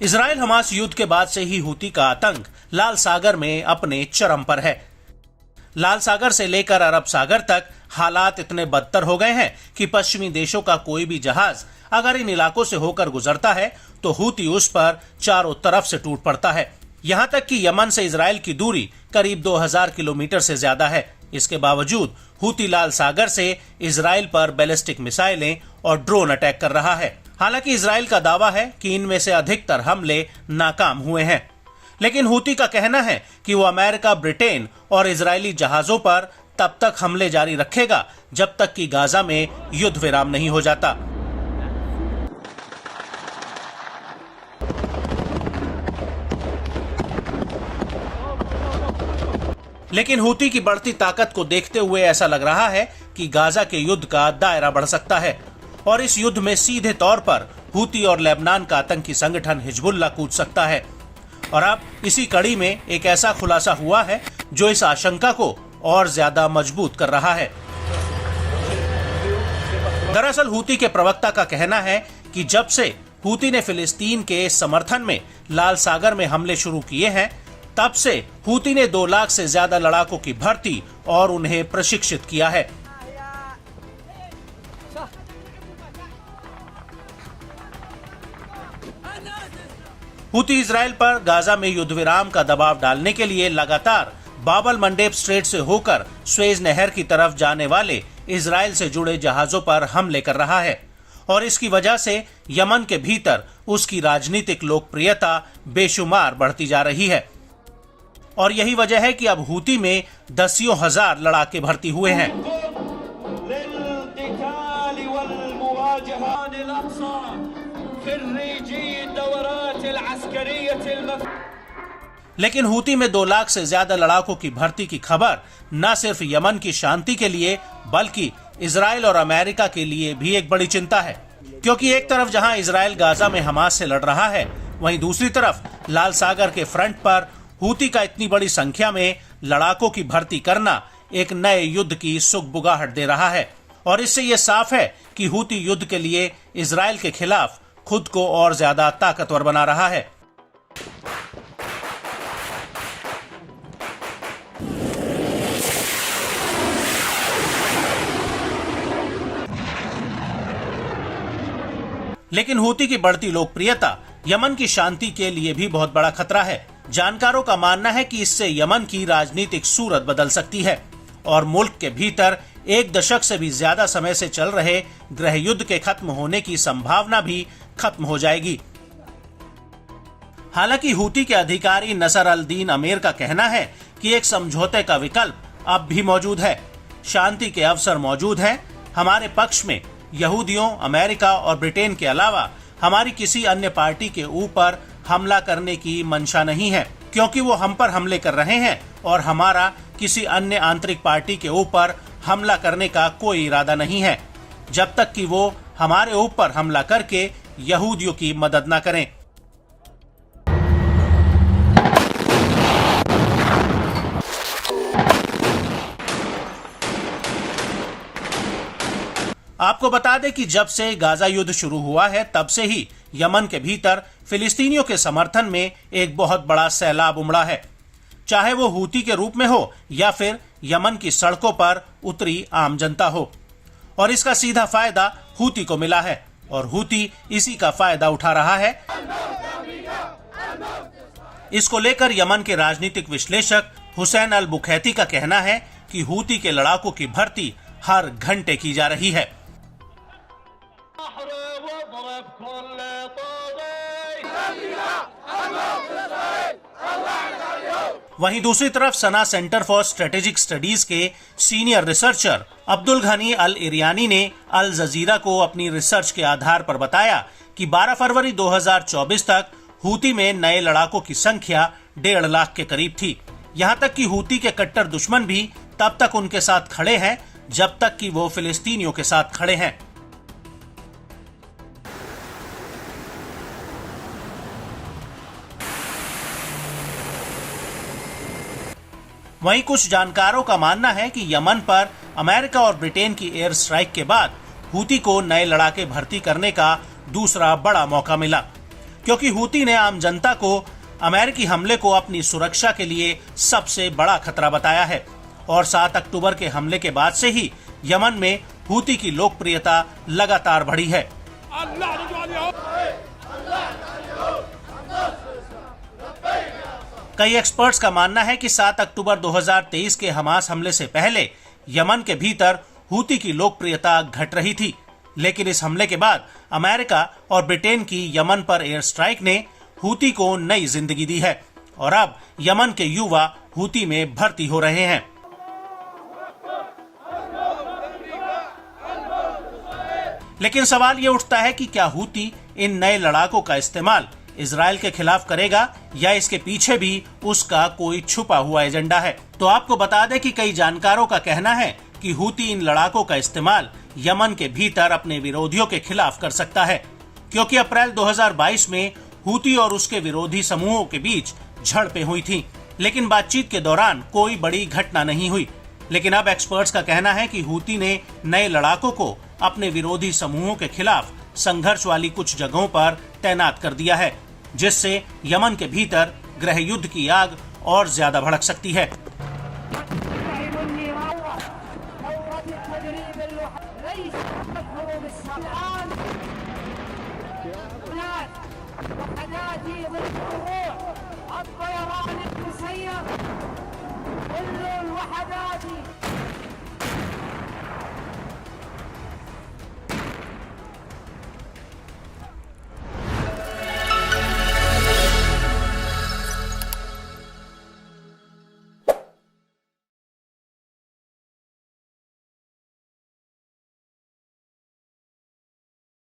Israel Hamas युद्ध के बाद से ही हूती का आतंक लाल सागर में अपने चरम पर है। लाल सागर से लेकर अरब सागर तक हालात इतने बदतर हो गए हैं कि पश्चिमी देशों का कोई भी जहाज अगर इन इलाकों से होकर गुजरता है तो हूती उस पर चारों तरफ से टूट पड़ता है। यहाँ तक कि यमन से इजराइल की दूरी करीब 2000 किलोमीटर से ज्यादा है। इसके बावजूद हूती लाल सागर से इजराइल पर बैलिस्टिक मिसाइलें और ड्रोन अटैक कर रहा है। हालांकि इजराइल का दावा है कि इनमें से अधिकतर हमले नाकाम हुए हैं, लेकिन हूती का कहना है कि वो अमेरिका, ब्रिटेन और इजरायली जहाजों पर तब तक हमले जारी रखेगा जब तक कि गाजा में युद्ध विराम नहीं हो जाता। लेकिन हूती की बढ़ती ताकत को देखते हुए ऐसा लग रहा है कि गाजा के युद्ध का दायरा बढ़ सकता है और इस युद्ध में सीधे तौर पर हूती और लेबनान का आतंकी संगठन हिजबुल्लाह कूद सकता है। और अब इसी कड़ी में एक ऐसा खुलासा हुआ है जो इस आशंका को और ज्यादा मजबूत कर रहा है। दरअसल हूती के प्रवक्ता का कहना है कि जब से हूती ने फिलिस्तीन के समर्थन में लाल सागर में हमले शुरू किए हैं, तब से हूती ने 2 लाख से ज्यादा लड़ाकों की भर्ती और उन्हें प्रशिक्षित किया है। हूती इजराइल पर गाजा में युद्ध विराम का दबाव डालने के लिए लगातार बाब अल मंडेब स्ट्रेट से होकर स्वेज नहर की तरफ जाने वाले इजराइल से जुड़े जहाजों पर हमले कर रहा है और इसकी वजह से यमन के भीतर उसकी राजनीतिक लोकप्रियता बेशुमार बढ़ती जा रही है। और यही वजह है कि अब हूती में दसियों हजार लड़ाके भर्ती हुए हैं। लेकिन हूती में 2 लाख से ज्यादा लड़ाकों की भर्ती की खबर न सिर्फ यमन की शांति के लिए बल्कि इजराइल और अमेरिका के लिए भी एक बड़ी चिंता है, क्योंकि एक तरफ जहां इजराइल गाजा में हमास से लड़ रहा है, वहीं दूसरी तरफ लाल सागर के फ्रंट पर हूती का इतनी बड़ी संख्या में लड़ाकों की भर्ती करना एक नए युद्ध की सुगबुगाहट दे रहा है। और इससे ये साफ है कि हूती युद्ध के लिए इजराइल के खिलाफ खुद को और ज्यादा ताकतवर बना रहा है। लेकिन हूती की बढ़ती लोकप्रियता यमन की शांति के लिए भी बहुत बड़ा खतरा है। जानकारों का मानना है कि इससे यमन की राजनीतिक सूरत बदल सकती है और मुल्क के भीतर 1 दशक से भी ज्यादा समय से चल रहे गृह युद्ध के खत्म होने की संभावना भी खत्म हो जाएगी। हालांकि हूती के अधिकारी नसर अल दीन अमीर का कहना है कि एक समझौते का विकल्प अब भी मौजूद है। शांति के अवसर मौजूद हैं। हमारे पक्ष में यहूदियों, अमेरिका और ब्रिटेन के अलावा हमारी किसी अन्य पार्टी के ऊपर हमला करने की मंशा नहीं है, क्योंकि वो हम पर हमले कर रहे हैं और हमारा किसी अन्य आंतरिक पार्टी के ऊपर हमला करने का कोई इरादा नहीं है, जब तक कि वो हमारे ऊपर हमला करके यहूदियों की मदद न करें। आपको बता दें कि जब से गाजा युद्ध शुरू हुआ है, तब से ही यमन के भीतर फिलिस्तीनियों के समर्थन में एक बहुत बड़ा सैलाब उमड़ा है, चाहे वो हूती के रूप में हो या फिर यमन की सड़कों पर उतरी आम जनता हो। और इसका सीधा फायदा हूती को मिला है और हूती इसी का फायदा उठा रहा है। इसको लेकर यमन के राजनीतिक विश्लेषक हुसैन अल बुखैती का कहना है कि हूती के लड़ाकों की भर्ती हर घंटे की जा रही है। वहीं दूसरी तरफ सना सेंटर फॉर स्ट्रेटेजिक स्टडीज के सीनियर रिसर्चर अब्दुल गनी अल इरियानी ने अल जजीरा को अपनी रिसर्च के आधार पर बताया कि 12 फरवरी 2024 तक हूती में नए लड़ाकों की संख्या 1.5 लाख के करीब थी। यहां तक कि हूती के कट्टर दुश्मन भी तब तक उनके साथ खड़े हैं जब तक कि वो फिलिस्तीनियों के साथ खड़े हैं। वहीं कुछ जानकारों का मानना है कि यमन पर अमेरिका और ब्रिटेन की एयर स्ट्राइक के बाद हूती को नए लड़ाके भर्ती करने का दूसरा बड़ा मौका मिला। क्योंकि हूती ने आम जनता को अमेरिकी हमले को अपनी सुरक्षा के लिए सबसे बड़ा खतरा बताया है और 7 अक्टूबर के हमले के बाद से ही यमन में हूती की लोकप्रियता लगातार बढ़ी है। कई एक्सपर्ट्स का मानना है कि 7 अक्टूबर 2023 के हमास हमले से पहले यमन के भीतर हूती की लोकप्रियता घट रही थी, लेकिन इस हमले के बाद अमेरिका और ब्रिटेन की यमन पर एयर स्ट्राइक ने हूती को नई जिंदगी दी है और अब यमन के युवा हूती में भर्ती हो रहे हैं। लेकिन सवाल ये उठता है कि क्या हूती इन नए लड़ाकों का इस्तेमाल इजराइल के खिलाफ करेगा या इसके पीछे भी उसका कोई छुपा हुआ एजेंडा है। तो आपको बता दें कि कई जानकारों का कहना है कि हूती इन लड़ाकों का इस्तेमाल यमन के भीतर अपने विरोधियों के खिलाफ कर सकता है, क्योंकि अप्रैल 2022 में हूती और उसके विरोधी समूहों के बीच झड़पें हुई थीं, लेकिन बातचीत के दौरान कोई बड़ी घटना नहीं हुई। लेकिन अब एक्सपर्ट्स का कहना है कि हूती ने नए लड़ाकों को अपने विरोधी समूहों के खिलाफ संघर्ष वाली कुछ जगहों पर तैनात कर दिया है, जिससे यमन के भीतर गृह युद्ध की आग और ज्यादा भड़क सकती है।